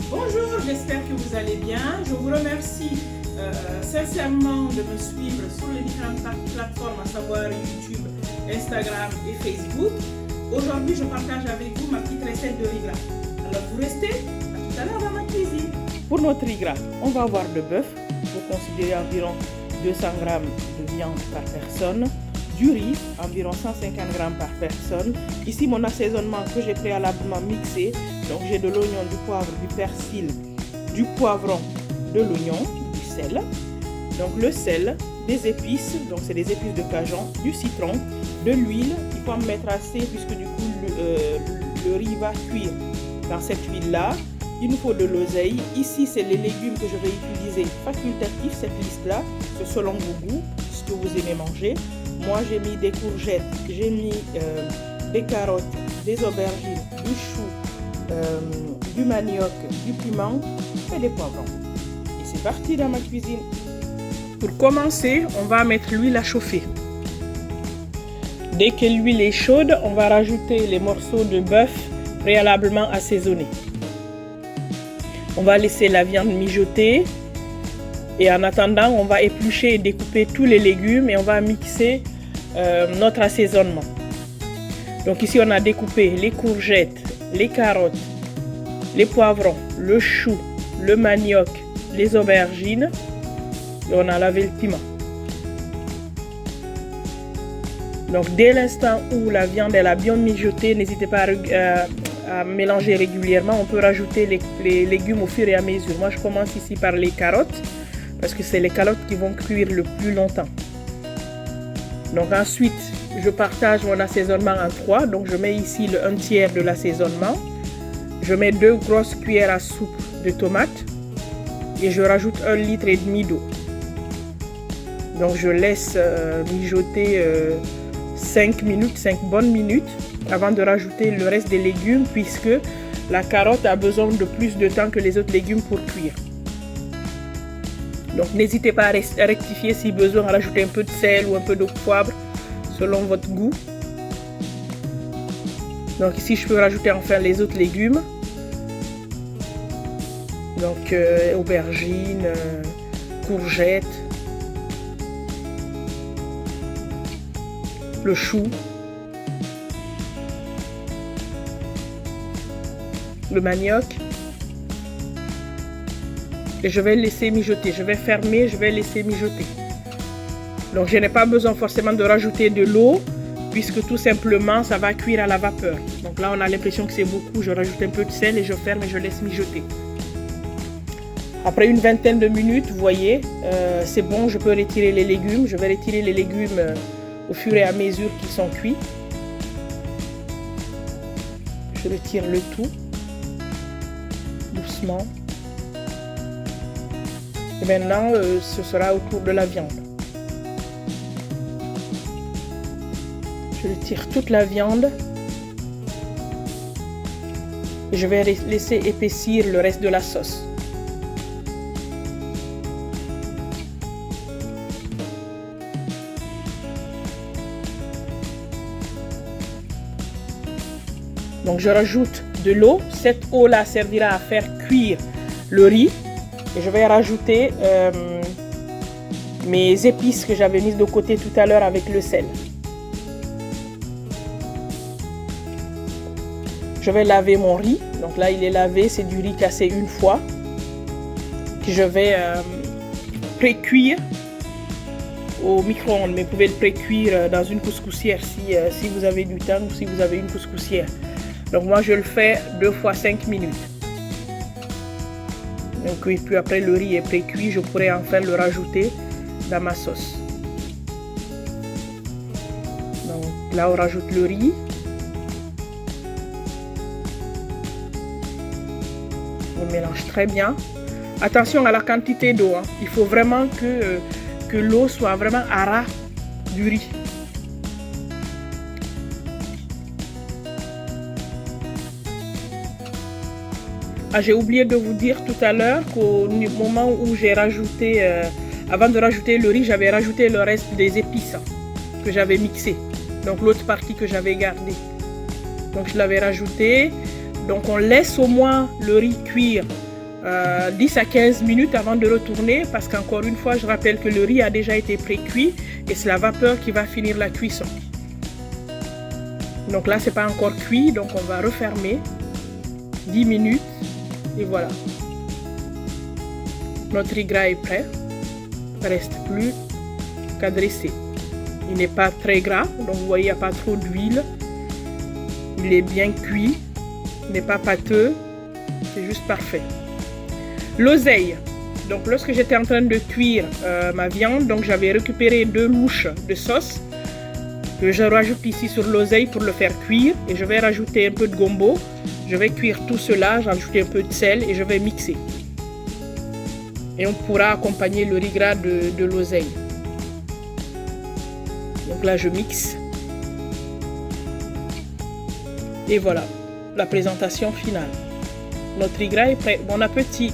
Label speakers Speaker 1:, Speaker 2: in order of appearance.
Speaker 1: Bonjour, j'espère que vous allez bien. Je vous remercie sincèrement de me suivre sur les différentes plateformes, à savoir YouTube, Instagram et Facebook. Aujourd'hui, je partage avec vous ma petite recette de riz gras. Alors, vous restez, à tout à l'heure dans ma cuisine. Pour notre riz gras, on va avoir le bœuf. Il faut considérer environ 200 g de viande par personne. Du riz, environ 150 g par personne. Ici, mon assaisonnement que j'ai préalablement mixé. Donc, j'ai de l'oignon, du poivre, du persil, du poivron, de l'oignon, du sel. Donc, le sel, des épices, donc c'est des épices de Cajun, du citron, de l'huile. Il faut en mettre assez puisque du coup, le riz va cuire dans cette huile-là. Il nous faut de l'oseille. Ici, c'est les légumes que je vais utiliser facultatif, cette liste-là. C'est selon vos goûts, ce que vous aimez manger. Moi, j'ai mis des courgettes, j'ai mis des carottes, des aubergines, du chou, du manioc, du piment et des poivrons. Et c'est parti dans ma cuisine. Pour commencer, on va mettre l'huile à chauffer. Dès que l'huile est chaude, on va rajouter les morceaux de bœuf préalablement assaisonnés. On va laisser la viande mijoter. Et en attendant, on va éplucher et découper tous les légumes et on va mixer notre assaisonnement. Donc ici, on a découpé les courgettes, les carottes, les poivrons, le chou, le manioc, les aubergines et on a lavé le piment. Donc dès l'instant où la viande elle a bien mijoté, n'hésitez pas à mélanger régulièrement. On peut rajouter les légumes au fur et à mesure. Moi, je commence ici par les carottes. Parce que c'est les carottes qui vont cuire le plus longtemps. Donc ensuite, je partage mon assaisonnement en 3. Donc je mets ici le 1/3 de l'assaisonnement. Je mets 2 grosses cuillères à soupe de tomates. Et je rajoute 1,5 litre d'eau. Donc je laisse mijoter 5 minutes, 5 bonnes minutes avant de rajouter le reste des légumes puisque la carotte a besoin de plus de temps que les autres légumes pour cuire. Donc n'hésitez pas à rectifier si besoin, à rajouter un peu de sel ou un peu de poivre selon votre goût. Donc ici je peux rajouter enfin les autres légumes. Donc aubergines, courgettes, le chou, le manioc. Et je vais laisser mijoter. Je vais fermer, je vais laisser mijoter. Donc je n'ai pas besoin forcément de rajouter de l'eau puisque tout simplement ça va cuire à la vapeur. Donc là on a l'impression que c'est beaucoup. Je rajoute un peu de sel et je ferme et je laisse mijoter. Après une vingtaine de minutes, vous voyez, c'est bon, je peux retirer les légumes. Je vais retirer les légumes au fur et à mesure qu'ils sont cuits. Je retire le tout doucement. Et maintenant, ce sera autour de la viande. Je retire toute la viande. Et je vais laisser épaissir le reste de la sauce. Donc je rajoute de l'eau. Cette eau-là servira à faire cuire le riz. Et je vais rajouter mes épices que j'avais mises de côté tout à l'heure avec le sel. Je vais laver mon riz. Donc là, il est lavé. C'est du riz cassé une fois. Que je vais pré-cuire au micro-ondes. Mais vous pouvez le pré-cuire dans une couscoussière si vous avez du temps ou si vous avez une couscoussière. Donc moi, je le fais 2 fois 5 minutes. Donc, et puis après le riz est pré-cuit, je pourrais enfin le rajouter dans ma sauce. Donc là on rajoute le riz. On mélange très bien. Attention à la quantité d'eau. Hein. Il faut vraiment que l'eau soit vraiment à ras du riz. Ah, j'ai oublié de vous dire tout à l'heure qu'au moment où j'ai rajouté, avant de rajouter le riz, j'avais rajouté le reste des épices que j'avais mixé. Donc l'autre partie que j'avais gardée. Donc je l'avais rajouté. Donc on laisse au moins le riz cuire 10 à 15 minutes avant de retourner parce qu'encore une fois, je rappelle que le riz a déjà été pré-cuit et c'est la vapeur qui va finir la cuisson. Donc là, c'est pas encore cuit, donc on va refermer 10 minutes et voilà. Notre riz gras est prêt. Il ne reste plus qu'à dresser. Il n'est pas très gras, donc vous voyez, il n'y a pas trop d'huile. Il est bien cuit, il n'est pas pâteux, c'est juste parfait. L'oseille. Donc lorsque j'étais en train de cuire ma viande, donc j'avais récupéré 2 louches de sauce que je rajoute ici sur l'oseille pour le faire cuire. Et je vais rajouter un peu de gombo. Je vais cuire tout cela, j'ajoute un peu de sel et je vais mixer. Et on pourra accompagner le riz gras de l'oseille. Donc là, je mixe. Et voilà, la présentation finale. Notre riz gras est prêt. Bon appétit!